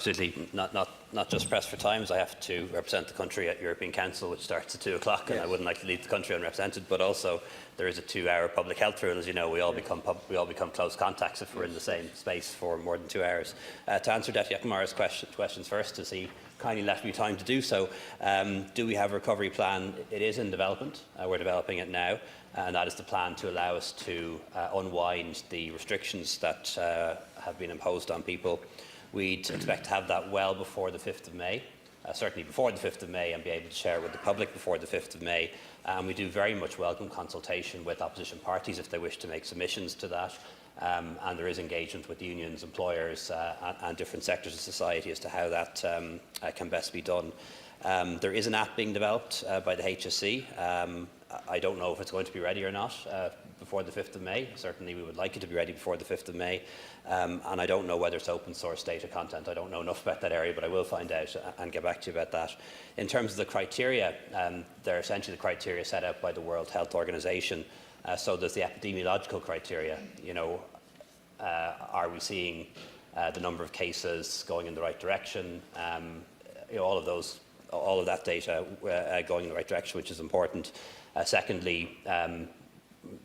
absolutely. Not just pressed for times. I have to represent the country at European Council, which starts at 2 o'clock, and I wouldn't like to leave the country unrepresented. But also, there is a 2-hour public health rule. As you know, we all become close contacts if we're in the same space for more than 2 hours. To answer Deputy Ekamara's questions first, as he kindly left me time to do so, do we have a recovery plan? It is in development. We're developing it now, and that is the plan to allow us to unwind the restrictions that have been imposed on people. We'd expect to have that well before the 5th of May, certainly before the 5th of May, and be able to share it with the public before the 5th of May. And we do very much welcome consultation with opposition parties if they wish to make submissions to that. And there is engagement with unions, employers and different sectors of society as to how that can best be done. There is an app being developed by the HSE. I don't know if it's going to be ready or not before the 5th of May. Certainly we would like it to be ready before the 5th of May. And I don't know whether it's open source data content. I don't know enough about that area, but I will find out and get back to you about that. In terms of the criteria, they're essentially the criteria set out by the World Health Organization. So there's the epidemiological criteria. You know, are we seeing the number of cases going in the right direction? You know, all of that data going in the right direction, which is important. Secondly,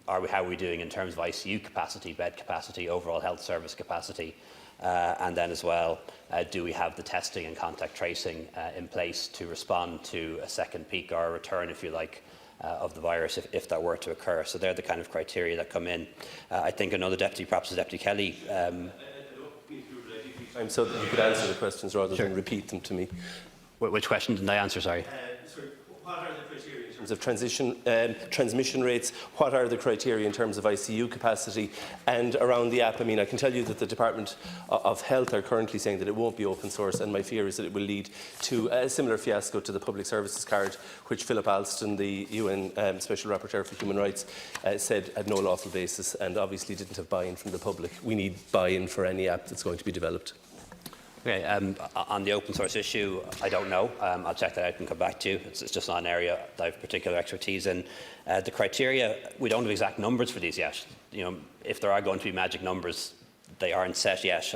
how are we doing in terms of ICU capacity, bed capacity, overall health service capacity? And then as well, do we have the testing and contact tracing in place to respond to a second peak or a return, if you like, of the virus if that were to occur? So they're the kind of criteria that come in. I think another deputy, perhaps Deputy Kelly. So that you could answer the questions rather than repeat them to me. Which question didn't I answer, sorry? What are the criteria in terms of transmission rates? What are the criteria in terms of ICU capacity? And around the app, I mean, I can tell you that the Department of Health are currently saying that it won't be open source, and my fear is that it will lead to a similar fiasco to the Public Services Card, which Philip Alston, the UN Special Rapporteur for Human Rights, said had no lawful basis and obviously didn't have buy-in from the public. We need buy-in for any app that's going to be developed. Okay, on the open source issue, I don't know. I'll check that out and come back to you. It's just not an area that I have particular expertise in. The criteria, we don't have exact numbers for these yet. You know, if there are going to be magic numbers, they aren't set yet.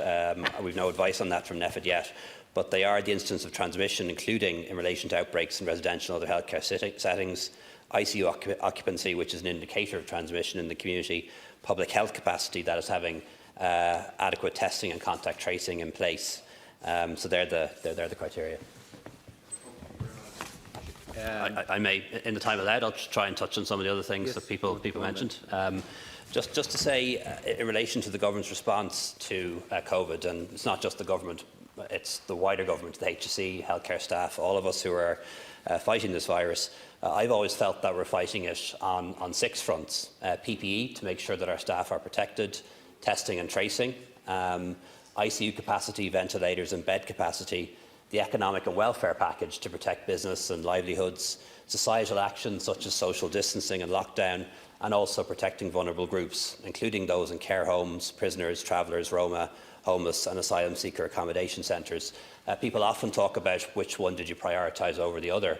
We've no advice on that from NEFID yet, but they are the instance of transmission, including in relation to outbreaks in residential and other healthcare settings, ICU occupancy, which is an indicator of transmission in the community, public health capacity, that is having adequate testing and contact tracing in place. So they're the criteria. I may, in the time allowed, I'll try and touch on some of the other things that people mentioned. Just to say, in relation to the government's response to COVID, and it's not just the government, it's the wider government, the HSE, healthcare staff, all of us who are fighting this virus. I've always felt that we're fighting it on 6 fronts. PPE, to make sure that our staff are protected, testing and tracing, ICU capacity, ventilators and bed capacity, the economic and welfare package to protect business and livelihoods, societal action such as social distancing and lockdown, and also protecting vulnerable groups, including those in care homes, prisoners, travellers, Roma, homeless and asylum seeker accommodation centres. People often talk about which one did you prioritise over the other.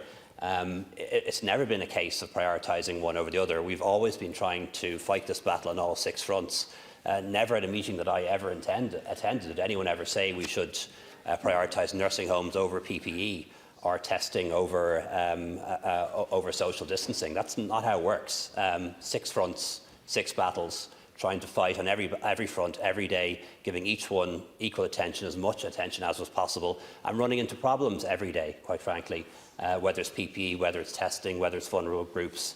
It's never been a case of prioritising one over the other. We've always been trying to fight this battle on all 6 fronts. Never at a meeting that I ever attended did anyone ever say we should prioritise nursing homes over PPE or testing over social distancing. That's not how it works. 6 fronts, 6 battles, trying to fight on every front every day, giving each one equal attention, as much attention as was possible, and running into problems every day, quite frankly, whether it's PPE, whether it's testing, whether it's vulnerable groups,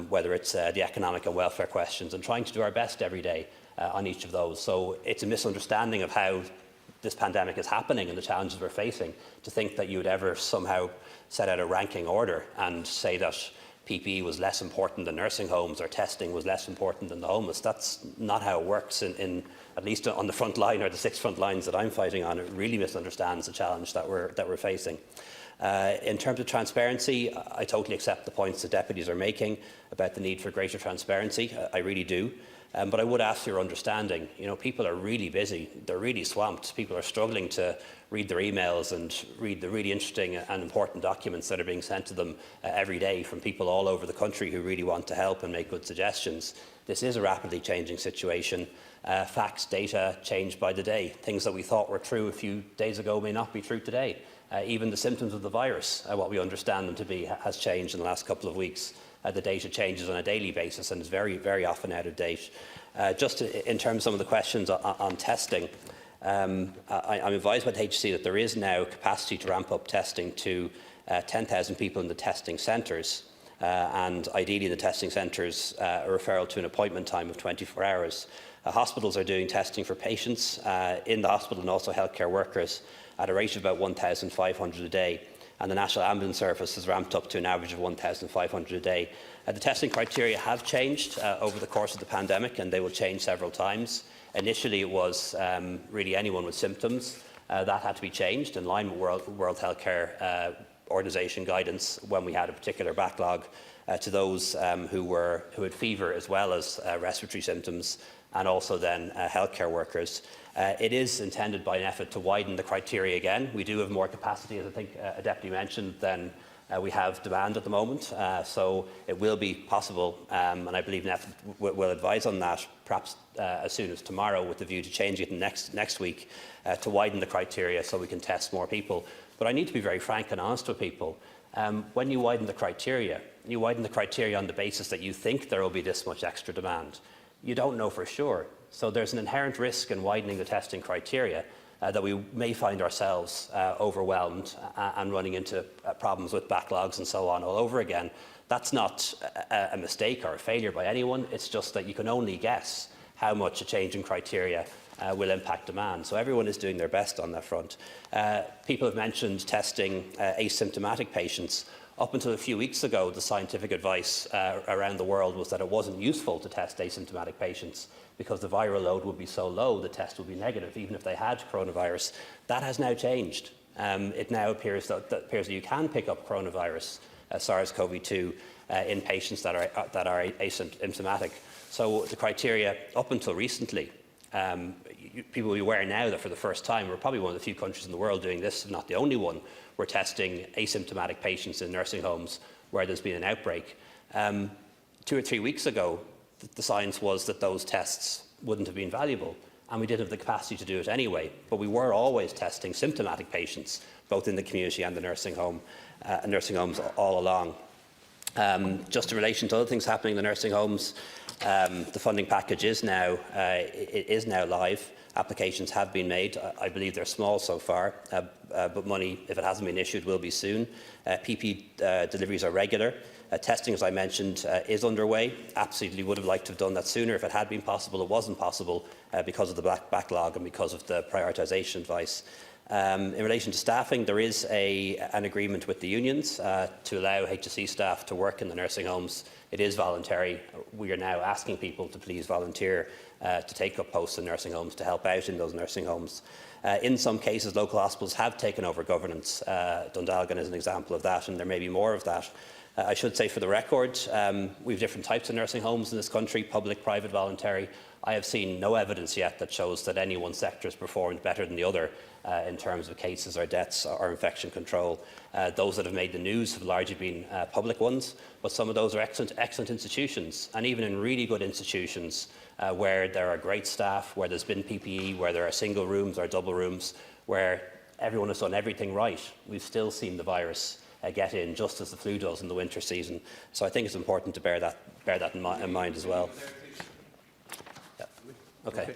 whether it's the economic and welfare questions, and trying to do our best every day on each of those. So it's a misunderstanding of how this pandemic is happening and the challenges we're facing to think that you would ever somehow set out a ranking order and say that PPE was less important than nursing homes or testing was less important than the homeless. That's not how it works, at least on the front line or the 6 front lines that I'm fighting on. It really misunderstands the challenge that we're facing. In terms of transparency, I totally accept the points the deputies are making about the need for greater transparency. I really do. But I would ask for your understanding. People are really busy. They're really swamped. People are struggling to read their emails and read the really interesting and important documents that are being sent to them every day from people all over the country who really want to help and make good suggestions. This is a rapidly changing situation. Facts, data change by the day. Things that we thought were true a few days ago may not be true today. Even the symptoms of the virus, what we understand them to be, has changed in the last couple of weeks. The data changes on a daily basis and is very, very often out of date. Just in terms of some of the questions on testing, I'm advised by the HSE that there is now capacity to ramp up testing to 10,000 people in the testing centres, and ideally in the testing centres a referral to an appointment time of 24 hours. Hospitals are doing testing for patients in the hospital and also healthcare workers at a rate of about 1,500 a day, and the National Ambulance Service has ramped up to an average of 1,500 a day. The testing criteria have changed over the course of the pandemic, and they will change several times. Initially, it was really anyone with symptoms. That had to be changed in line with World Healthcare Organisation guidance when we had a particular backlog to those who had fever as well as respiratory symptoms, and also then healthcare workers. It is intended by an effort to widen the criteria again. We do have more capacity, as I think a deputy mentioned, than we have demand at the moment, so it will be possible, and I believe NEF will advise on that, perhaps as soon as tomorrow, with the view to changing it next week to widen the criteria so we can test more people. But I need to be very frank and honest with people. When you widen the criteria on the basis that you think there will be this much extra demand. You don't know for sure. So there's an inherent risk in widening the testing criteria that we may find ourselves overwhelmed and running into problems with backlogs and so on all over again. That's not a mistake or a failure by anyone. It's just that you can only guess how much a change in criteria will impact demand. So everyone is doing their best on that front. People have mentioned testing asymptomatic patients. Up until a few weeks ago, the scientific advice around the world was that it wasn't useful to test asymptomatic patients because the viral load would be so low, the test would be negative, even if they had coronavirus. That has now changed. It now appears that you can pick up coronavirus, SARS-CoV-2, in patients that are asymptomatic. So the criteria, up until recently, people will be aware now that for the first time, we're probably one of the few countries in the world doing this, if not the only one, we're testing asymptomatic patients in nursing homes where there's been an outbreak. 2 or 3 weeks ago, the science was that those tests wouldn't have been valuable, and we didn't have the capacity to do it anyway. But we were always testing symptomatic patients, both in the community and the nursing homes all along. Just in relation to other things happening in the nursing homes, the funding package is now live. Applications have been made. I believe they're small so far, but money, if it hasn't been issued, will be soon. PPE deliveries are regular. Testing, as I mentioned, is underway. Absolutely would have liked to have done that sooner. If it had been possible, it wasn't possible because of the backlog and because of the prioritisation advice. In relation to staffing, there is an agreement with the unions to allow HSE staff to work in the nursing homes. It is voluntary. We are now asking people to please volunteer to take up posts in nursing homes to help out in those nursing homes. In some cases, local hospitals have taken over governance. Dundalgan is an example of that, and there may be more of that. I should say, for the record, we have different types of nursing homes in this country: public, private, voluntary. I have seen no evidence yet that shows that any one sector has performed better than the other in terms of cases or deaths or infection control. Those that have made the news have largely been public ones, but some of those are excellent institutions. And even in really good institutions where there are great staff, where there's been PPE, where there are single rooms or double rooms, where everyone has done everything right, we've still seen the virus get in just as the flu does in the winter season. So I think it's important to bear that in mind as well. Yeah. Okay.